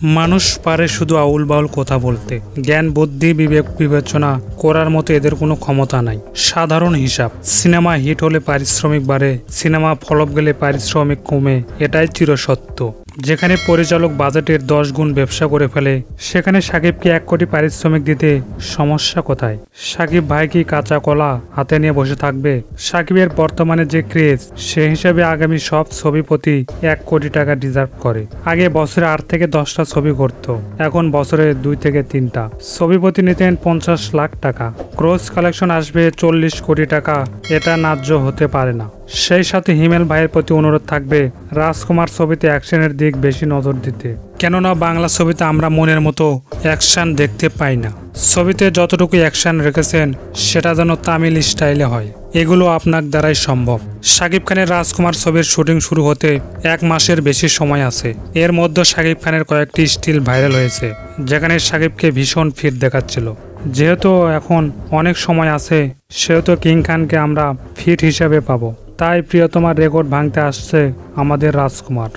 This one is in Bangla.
মানুষ পারে শুধু আউল বাউল কথা বলতে, জ্ঞান বুদ্ধি বিবেক বিবেচনা করার মতো এদের কোনো ক্ষমতা নাই। সাধারণ হিসাব, সিনেমা হিট হলে পারিশ্রমিক বাড়ে, সিনেমা ফ্লপ গেলে পারিশ্রমিক কমে, এটাই চিরসত্য। যেখানে পরিচালক বাজেটের 10 গুণ ব্যবসা করে ফেলে, সেখানে সাকিবকে 1 কোটি পারিশ্রমিক দিতে সমস্যা কোথায়? সাকিব ভাই কি কাঁচা কলা হাতে নিয়ে বসে থাকবে? সাকিবের বর্তমানে যে ক্রেজ, সে হিসাবে আগামী সব ছবি প্রতি 1 কোটি টাকা ডিজার্ভ করে। আগে বছরে 8 থেকে 10টা ছবি করত, এখন বছরে 2 থেকে 3টা ছবি প্রতি নিতেন 50 লাখ টাকা। গ্রোস কালেকশন আসবে 40 কোটি টাকা, এটা ন্যায্য হতে পারে না। সেই সাথে হিমেল ভাইয়ের প্রতি অনুরোধ থাকবে রাজকুমার ছবিতে অ্যাকশনের দিক বেশি নজর দিতে, কেননা বাংলা ছবিতে আমরা মনের মতো অ্যাকশন দেখতে পাই না। ছবিতে যতটুকু অ্যাকশন রেখেছেন সেটা যেন তামিল স্টাইলে হয়, এগুলো আপনার দ্বারাই সম্ভব। শাকিব খানের রাজকুমার ছবির শুটিং শুরু হতে 1 মাসের বেশি সময় আছে। এর মধ্যে শাকিব খানের কয়েকটি স্টিল ভাইরাল হয়েছে, যেখানে শাকিবকে ভীষণ ফিট দেখাচ্ছিল। যেহেতু এখন অনেক সময় আছে, সেহেতু কিং খানকে আমরা ফিট হিসেবে পাবো। তাই প্রিয়তমার রেকর্ড ভাঙতে আসছে আমাদের রাজকুমার।